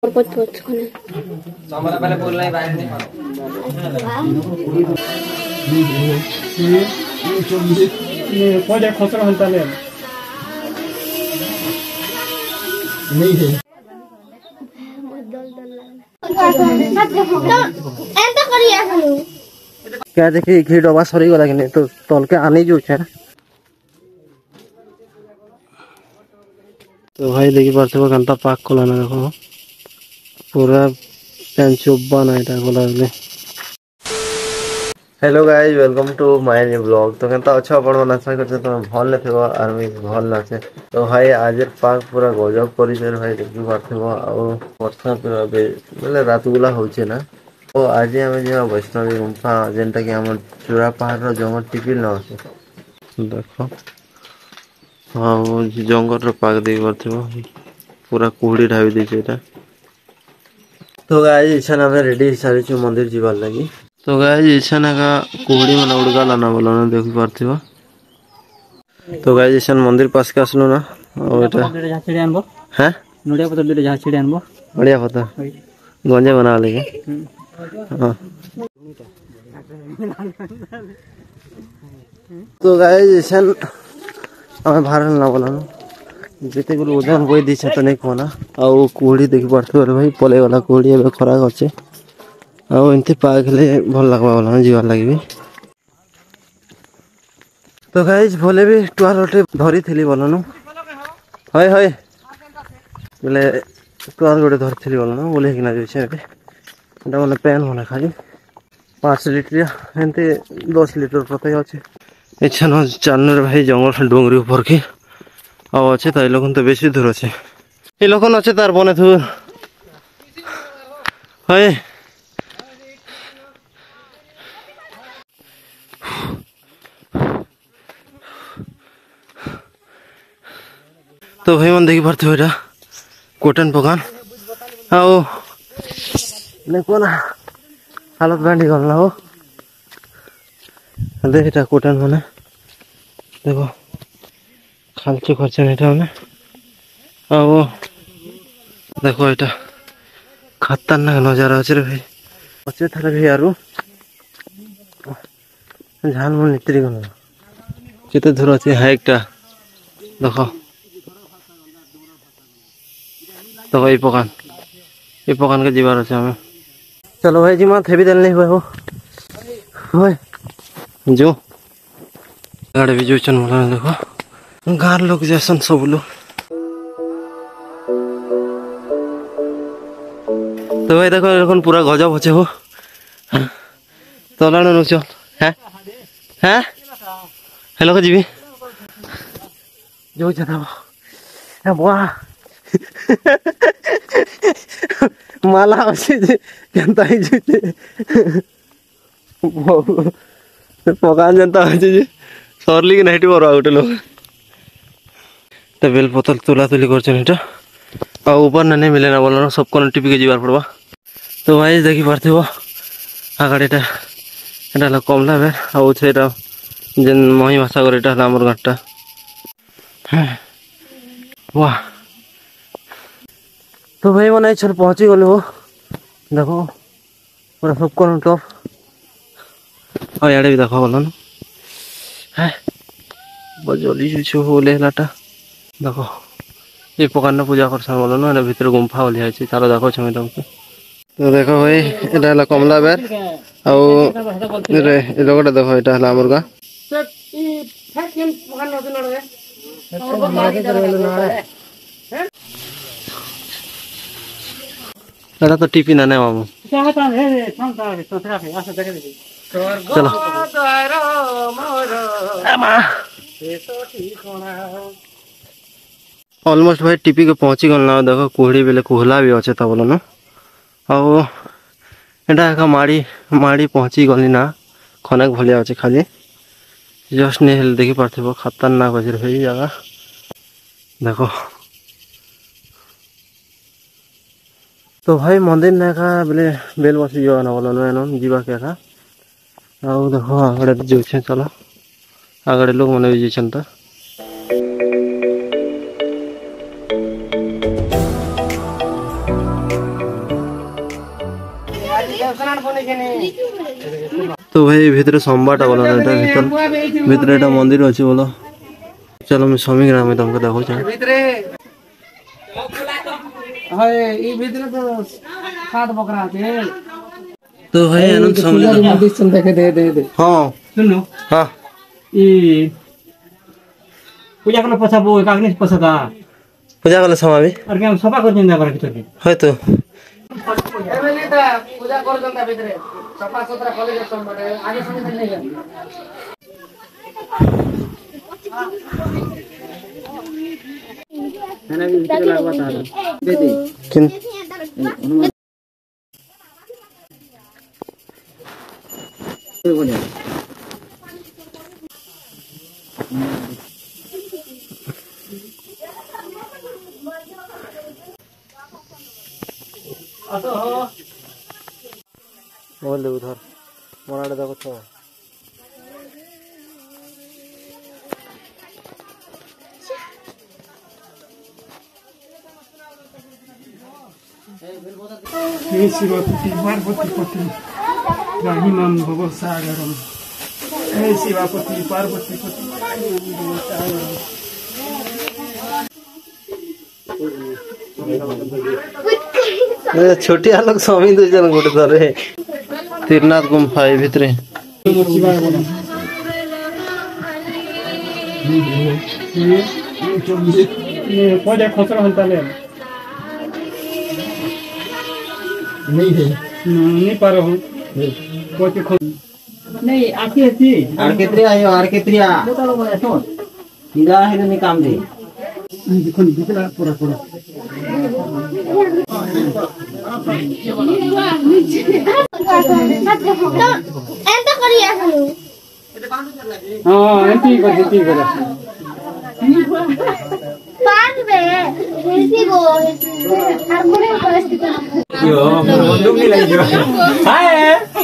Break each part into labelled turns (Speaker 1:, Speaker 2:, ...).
Speaker 1: और कुछ कुछ खाने
Speaker 2: हमारा पहले बोलना है बाहर नहीं
Speaker 3: ये कोई खतरा होता नहीं है क्या देखिए घी डबा सरी गला कि तो तल के आनी जो है तो भाई देखी पार्थे केनता पाक कला ना देखो पूरा पैन चुब्बा ना এটা গলা বলে hello guys welcome to my new blog तो केनता अच्छा आपण मन आशा करछे तो भल न थेबो आर मी भल न छे तो भाई आज पाक पूरा गजब परिचय भाई देखि पारथेबो आ वर्षा पूरा बेले रात गुला होचे ना तो आज हम जे वैष्णवी गुम्फा जेनटा कि हमर चूरा पहाड़ रो जंगल टिपिल न आछे देखो हां वो जंगल रो पाक देख पारथेबो पूरा कुहड़ी ढाबी देछे एटा तो गाइस इछन हमें रेडी सारी छु मंदिर जीवार लगी तो गाइस इछन का कुहड़ी मन उड़गा लाना बोलो ना देखि पारथिबो तो गाइस इछन मंदिर पास के आसलो ना और एटा जहा छिड़े आनबो हैं नडिया पत्ता ले जहा छिड़े आनबो बढ़िया पत्ता गंजे बना लेगे हां तो गाइस इछन हमें भारल ना बोलो ना जेते गुलो ओजन होई दिछ त नै कोना आ कुहड़ी देखि पारथिबो रे भाई पले वाला कुहड़ी एबे खराब होचे आ एंती पागले भल लागबा वाला जीवार लागिबे तो गाइस भले भी टुआर रोटे धरी थिली बोलनु हाय हाय बोले टुआर गोटे धरी थिली बोलनु बोले कि ना जे छे एटा माने पेन होना खाली 5 लीटर एंते 10 लीटर पते अछि एछन चानर भाई जंगल डोंगरी ऊपर के आ अच्छे तो लोगन तो बेसी दूर अच्छे ये लोगन अच्छे तार बने थू हाय तो भाई मन देखी पारथे एटा कोटन बगान आओ ने कोना हालत बांडी गल ना हो देख एटा कोटन माने देखो खालचे खर्चा एटा माने आओ देखो एटा खतरनाक नजारा अछि रे भाई अच्छे थारे भी यारू झाल मन नितरी गल केते दूर अछि हाइकटा देखो तो भाई पकान के जीवार अछि हमें चलो भाई जी मां थेबी देल नहीं हुए हो होय जो गाड़ी भी जो चन मला देखो गार लोग जैसन सब लोग तो भाई देखो এখন पूरा गजब होचे हो तलाण नो चल हैं हैं हेलो को जीवी जो जाता ए बुआ माला अछि जे केनता ही जुते पकान जनता अछि जे सरली के नाइट पर आउट लोग तो बेल बोतल तुला तुली करछन एटा आ ऊपर न नहीं मिले ना बोलनो सब कोन टिपी के जीवार पड़बा तो भाई देखि पारथिबो आगडेटा एटा ला कमला बे आ उछेटा जेन मही भाषा कर एटा हमर गाटा वाह तो भाई माने छल पहुंची गले हो देखो पूरा सब कोन टॉप आ याडे भी देखो बोलन है बजली छु होले लाटा देखो ये पकान पूजा कर बोलो ना भीतर गुम्फा वाली है चलो देखो छमे तुमको तो देखो भाई एटा हला कमला बेर आउ रे ए लोगटा देखो एटा हला मुर्गा एटा तो टिपी ना ने मामू चलो ऑलमोस्ट भाई टिपी के पहुंची गल ना देखो कुहड़ी बेले कुहला भी अच्छे था बोलो ना आओ एटा का माड़ी पहुंची गली ना खनक भलिया अच्छे खाली जस्ट नहीं हेल देखी पारथिबो खतरनाक अछि रे भाई जगह देखो तो भाई मंदिर ना का बेले बेल बसी जो ना बोलो ना जीवा के का आओ देखो आगड़े जो छे चलो आगड़े लोग मने भी जेछन त তো ভাই ভিতরে সম্বাটা বলো না, এটা ভিতরে একটা মন্দির আছে বলো। চলো আমি শ্রমিক আমি তোমাকে দেখাচ্ছি
Speaker 2: ভিতরে হয় এই ভিতরে তো সাত বকরা আছে।
Speaker 3: তো ভাই আনন্দ সম্মিলিত
Speaker 2: মন্দির চল দেখে দে দে দে।
Speaker 3: হ্যাঁ
Speaker 2: শুনো
Speaker 3: হ্যাঁ
Speaker 2: ই পূজা করলে পছাবো কাগনি পছাতা
Speaker 3: পূজা করলে সমাবি
Speaker 2: আর কি আমি সফা করছেন আবার কিছু কি
Speaker 3: হয়তো
Speaker 2: এমনিটা পূজা করছেন তা ভিতরে সফা সুতরা কলেজের সম্বন্ধে আগে শুনে নেই না ভিতরে লাগবা তাহলে বেদি
Speaker 3: কিন্তু মোবাইল দেবো ধর মরাটা দেখো তো
Speaker 2: शिवपति पार्वती पति राहिमाम भव सागरम हे शिवपति पार्वती पति
Speaker 3: छोटी आलोक स्वामी दुजन गोटे धरे तीरनाथ गुम्फा ए भितरे
Speaker 2: पौधे खतरा होता है नहीं पा रहा हूँ नहीं आती
Speaker 1: आर केत्री आयो आर केत्रिया हीरा है नहीं काम दे
Speaker 2: देखो निकला पूरा पूरा
Speaker 4: एंता करिया हनु
Speaker 2: हाँ एंटी कर
Speaker 4: पांच बे हेसी गो आर कोने परिस्थिति
Speaker 2: यो बंदूक नहीं लगी जो हाय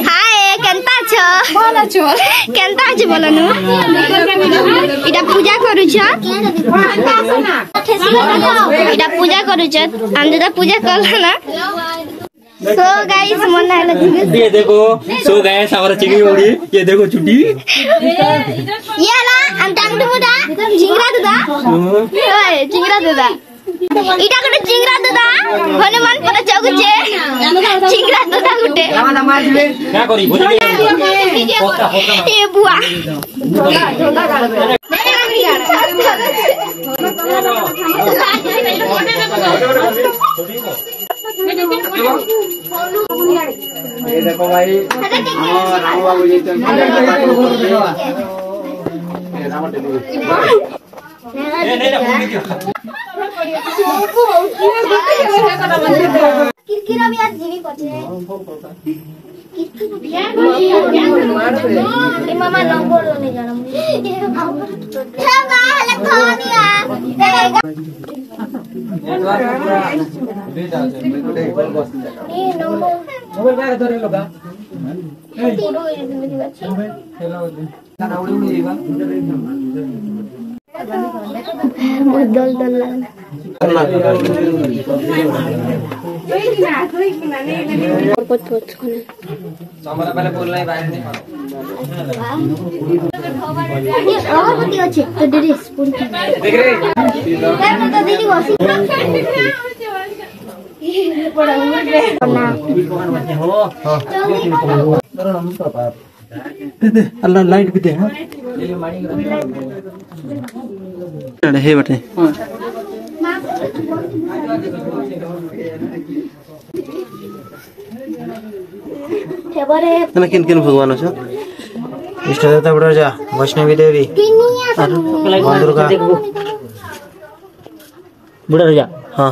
Speaker 4: हाय केंता छ बोला छ केंता छ बोलनु इटा पूजा करू छ इटा पूजा करू छ हम तो पूजा करला ना सो गाइस मन आइला
Speaker 2: ये देखो सो गाइस हमारा चिकनी होगी ये देखो छुट्टी
Speaker 4: ये ला अंतांग दुदा चिंगरा दुदा ओए चिंगरा दुदा इटा कोटे चिंगरा दुदा हनुमान पर चौकुचे चिंगरा दुदा गुटे
Speaker 2: क्या करी भूल गई
Speaker 4: ये बुआ
Speaker 2: ये देखो भाई राम बाबू जी तो
Speaker 4: किरकिरा भी आज जीवी पचे ए मामा नंबर नहीं जाना ठगा हले खानिया ए नंबर
Speaker 2: मोबाइल का धरे लोगा
Speaker 4: फोटो जिंदगी बच्ची
Speaker 2: हेलो ना उड़ी उड़ी जाएगा
Speaker 4: बहुत दल दल लगना बहुत बहुत कोने
Speaker 2: हमारा पहले बोलना है बाहर नहीं
Speaker 4: ये और होती है तो दीदी स्पून
Speaker 2: देख रहे
Speaker 4: तो दीदी बसी
Speaker 2: अल्लाह लाइट भी दे हां
Speaker 3: हे बटे ना किन किन भगवान छ
Speaker 1: इष्ट देवता बड़ा जा वैष्णवी देवी मां दुर्गा
Speaker 5: बुढ़ा राजा
Speaker 3: हां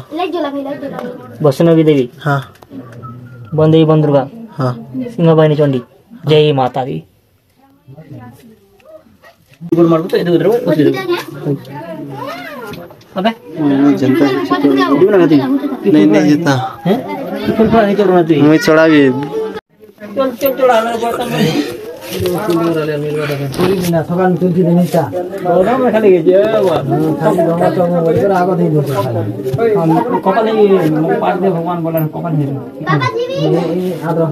Speaker 5: वैष्णवी देवी
Speaker 3: हां
Speaker 5: बंदेवी बन दुर्गा
Speaker 3: हां
Speaker 5: सिंहवाहिनी चंडी जय माता दी गुड मारबो तो इधर उधर अबे
Speaker 3: जनता नहीं नहीं जीता
Speaker 5: हैं फुल फुल नहीं चढ़ना तू
Speaker 3: मैं चढ़ा भी
Speaker 5: चल चल चढ़ा ना बर्तन में
Speaker 1: पूरी बिना सकाल में तुलसी देनी चा
Speaker 5: दोनों में खाली गए वाह
Speaker 1: खाली गंगा चौक में बोल कर आगे नहीं दूसरा
Speaker 5: हम कपाल नहीं पाठ दे भगवान बोला कपाल नहीं
Speaker 4: पापा जी भी
Speaker 1: ये आदर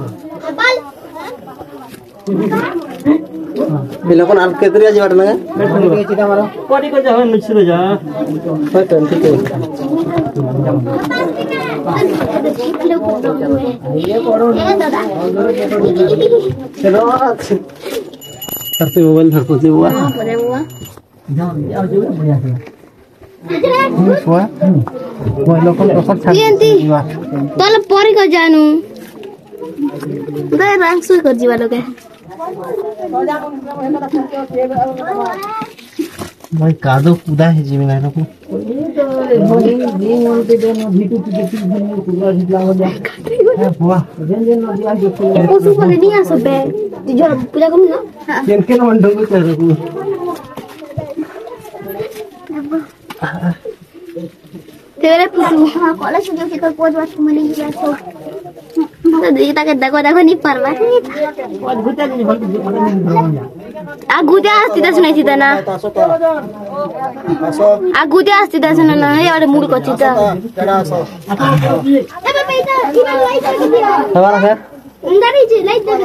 Speaker 3: बिल्कुल आल केतरिया जीवाट ना
Speaker 5: कोडी को जा निछरो जा
Speaker 3: होय तो ठीक है चलो करते मोबाइल धर को हुआ
Speaker 4: तल परी को जानू गए रंग सुई कर जीवा लोगे
Speaker 3: भाई कादो कुदा है जीवन है लोग
Speaker 4: पशु को नहीं आ सब जो पूजा करूं ना
Speaker 3: केन मंडो को कर रखू
Speaker 4: तेरे पशु कॉलेज जो के कोई पोज वाच मनी गया तो देखा के देखो देखो नहीं परवा आ गुदिया आस्ती दस नहीं थी ना आ गुदिया आस्ती दस ना है और मूड को चिता
Speaker 3: हमारा घर
Speaker 4: अंदर ही लाइट दे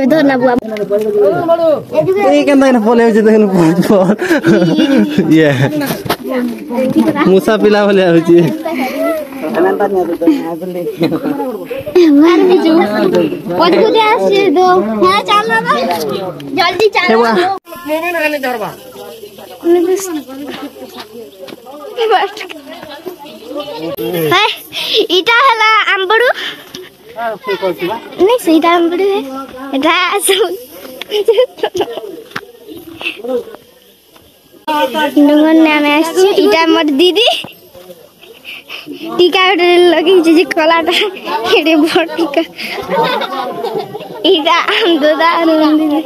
Speaker 4: धर ना बुआ
Speaker 3: ये केंदा इन बोले जे देखन ये मुसा पिला बोले होची
Speaker 4: मार के जो पद को दे आसे दो हां चल ना जल्दी चल
Speaker 2: मोबाइल खाली धरबा
Speaker 4: है इटा हला आंबड़ू नहीं सीधा आंबड़ू है इटा नंगन नाम है इटा मत दीदी टीका लगी जे कलाटा एडे बड़ टीका इटा हम दोदा दीदी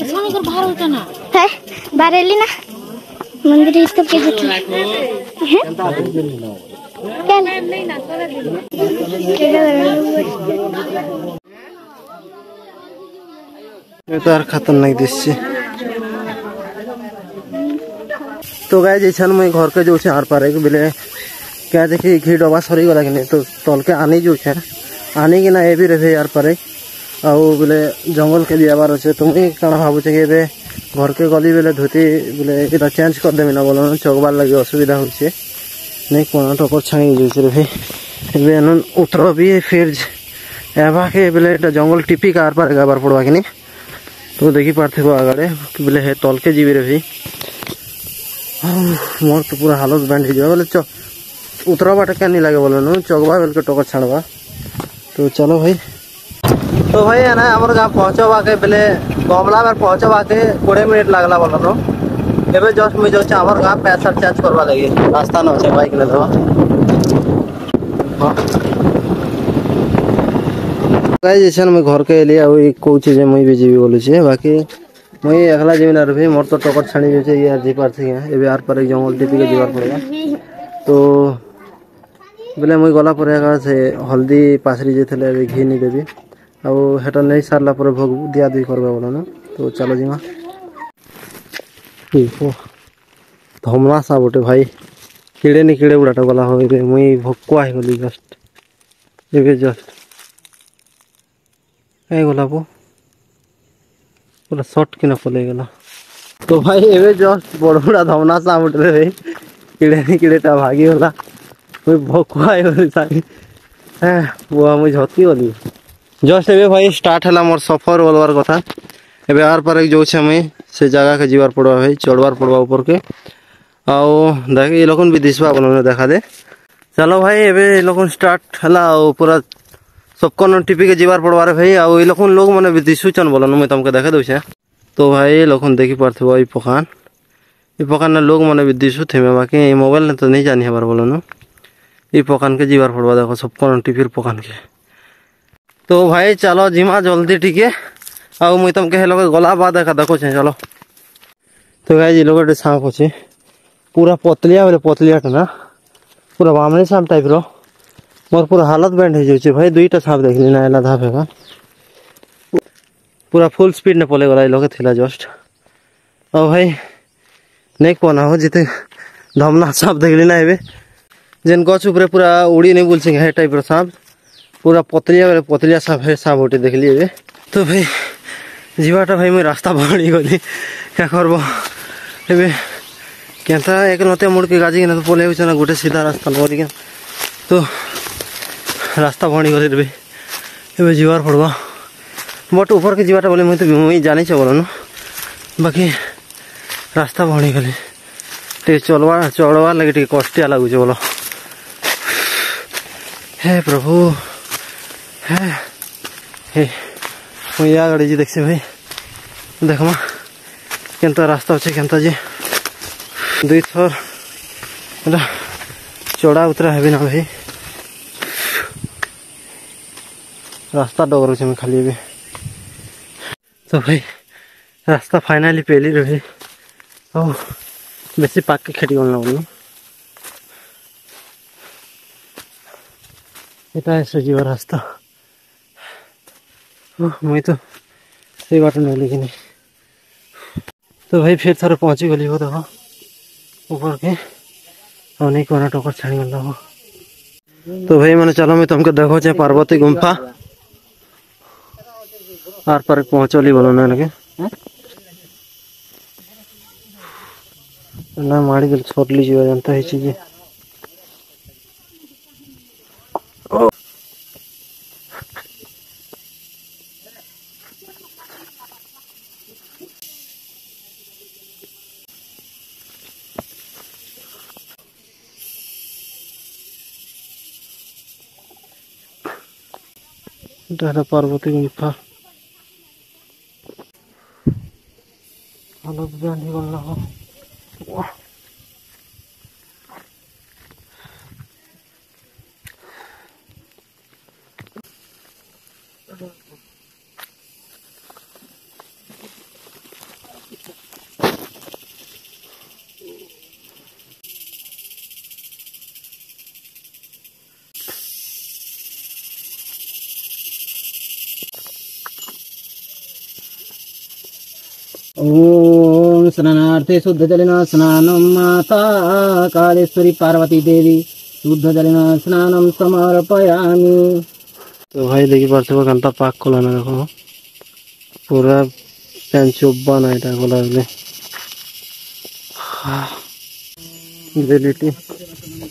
Speaker 6: इसमें कर बाहर होता ना
Speaker 4: है बारेली ना मंदिर इसका के है क्या नहीं ना
Speaker 3: ये तो यार खतरनाक दृश्य तो गाय जैसा मैं घर के जो आर पार बोले क्या देखिए घी डबा सरी गला कि तो तल के आनी जो आनी कि ना ये भी रहे यार पारे आउ बोले जंगल के दियाबार अच्छे तो मुझे कण भावुचे कि घर के गली बेले धोती बोले इटा चेंज कर देमी ना बोलो चकबार लगे असुविधा होचे नहीं कोना टकर छाई जाइए रे भाई एबे उतर भी फिर एबा के बोले इटा जंगल टिपी का आर पार गाबार पड़वा कि तो देखी पार्थे आगे बोले हे तल के जीवी रे भाई मोर तो पूरा हालत बैंड हो बोले उतरा बाटे क्या नहीं लगे बोलो चकबा बेल के टकर छाड़वा तो चलो भाई तो भाई है ना हमारे गाँव पहुँचवा के बोले कमला बार पहुँचवा के 20 मिनट लगला बोलो नो एबे जस्ट मुझे जो हमारे गाँव पैसा चार्ज करवा लगी रास्ता न हो बाइक ले दो जैसे मैं घर के लिए कौ चीज मुई भी जीवी बोलूँ बाकी मुई एकला जीवी ना रही मोर तो टकर छाणी जाए ये जी पार्थी ए आर पार जंगल टीपी के जीवार पड़ेगा तो बोले मुई गला पर से हल्दी पासरी जाते घी नहीं देवी आउ हेटा नहीं सारला पर भोग दिया दी करबा बोलो ना तो चलो जीमा धमना सा बोटे भाई किड़े नहीं किड़े उड़ाटा गला हो मुई भोकुआ ही गली जस्ट एबे जस्ट ए गला पो पूरा शॉर्ट किना पले गला तो भाई एबे जस्ट बड़ बड़ा धमना सा बोटे भाई किड़े नहीं किड़े ता भागी गला मुई भोकुआ ही गली सारी हां वो मुई झटकी गली जस्ट एबे भाई स्टार्ट है मोर सफर बोलवार कथा एबे आर पार जो मुई से जगह के जीवार पड़वा भाई चढ़वार पड़वा ऊपर के आओ देख ये लोगन भी दिसवा बोलो देखा दे चलो भाई एबे लोगन स्टार्ट हला पूरा सबको टिपी के जीवार पड़वा भाई आओ ये लोगन लोग माने भी दिसुचन बोलो मैं तुमके देखा दउछे तो भाई लोगन देखी पारथबो ई पकान ना लोग माने भी दिसु थे बाकी मोबाइल ने तो नहीं जानी हमार बोलो ई पकान के जीवार पड़वा देखो सबको टिपिर पकान के तो भाई चलो जिमा जल्दी टीके आउ मुई तुमके हे लोग गला बाद देखा देखो चलो तो भाई ये लोग सांप अच्छे पूरा पतलिया बोले पतलिया ना पूरा बामणी सांप टाइप रो मोर पूरा हालत बैंड हो जाए भाई दुईटा सांप देख ली ना एला धापेगा पूरा फुल स्पीड ने पले गला लोग थिला जस्ट और भाई नहीं कोना हो जिते धमना सांप देख ली ना एबे जेन गछ ऊपर पूरा उड़ी नहीं बोल हे टाइप सांप पूरा पतलिया सांप उठे देख लिए। तो भाई जीवाटा भाई मुझे रास्ता भरी गली क्या करब ए केनता एक नते मुड़ के गाजी तो पलि ना गोटे सीधा रास्ता न तो रास्ता भणी गली रे ए जीवार पड़वा बट ऊपर के जीवाटा बोले मुझे जानी बोलन बाकी रास्ता भणी गली टे चढ़वार लगे टे कष्टिया लगुच बोल। हे प्रभु हे मुझे या गाड़ी जी देखसी भाई देखमा केनता रास्ता अच्छे केनता जे दुई थर चढ़ा उतरा है ना भाई रास्ता डगर मैं खाली भी। तो भाई रास्ता फाइनाली पेली रही ओ बेसी पाक के खेटी गल बोल एटा ऐसे जीवा रास्ता मुई तो सही बात नहीं लेकिन। तो भाई फिर थोड़ा पहुंची गली हो देखो ऊपर के और नहीं कोना टोकर छाड़ी गल हो। तो भाई मैंने चलो मैं तुमको देखो चाहे पार्वती गुम्फा आर पर पहुंचली बोलो ना लगे ना माड़ी दिल छोड़ लीजिए जानता है चीजें पार्वती गुम्फा हालत बांधी गल हो।
Speaker 5: ओम स्नानार्थे शुद्ध जलिना स्नानम माता कालेश्वरी पार्वती देवी शुद्ध जलिना स्नानम समर्पयामि।
Speaker 3: तो भाई देखी पार्थिव घंटा पाक को लाना देखो पूरा पैन चुब्बा ना इटा को लागले बेलिटी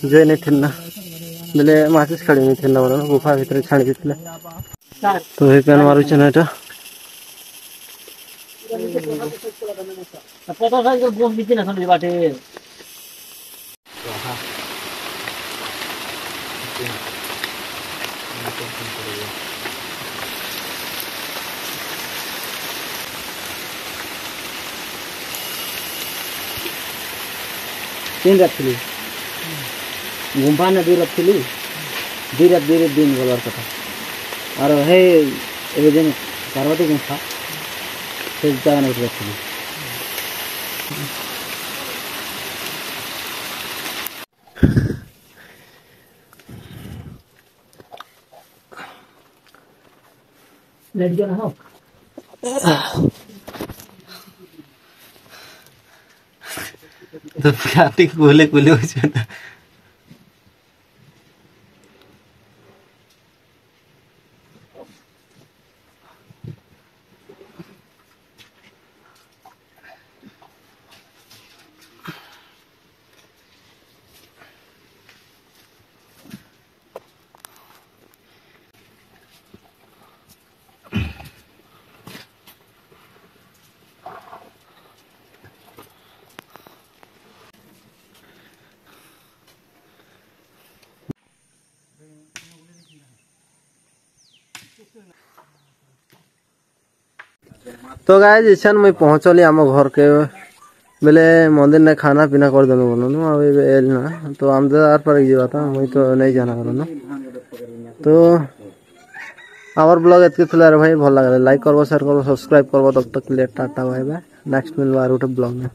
Speaker 3: जे नहीं थिना बेले माचिस खड़ी नहीं थिना बोलो गुफा भीतर छाणी दितले। तो भाई पैन मारू छना इटा
Speaker 5: पता था जो बोम बीच ना समझ बाटे तीन रखली गुम्फा ने दूर रखली धीरे धीरे दिन गलर कथा और हे ए दिन पार्वती गुम्फा से जगह नहीं रखली। लेट गया ना हो
Speaker 3: तो काटी कुले कुले हो जाता तो गाइस इछन मैं पहुंचली आम घर के बेले मंदिर ने खाना पीना कर देनु बोलनु अबे एल ना तो हम आर पर जीवा था मैं तो नहीं जाना करनु। तो आवर ब्लॉग एतके थला रे भाई भल लागले लाइक करबो शेयर करबो सब्सक्राइब करबो तब तक के लिए टाटा बाय बाय नेक्स्ट मिलबो आर उठे ब्लॉग में।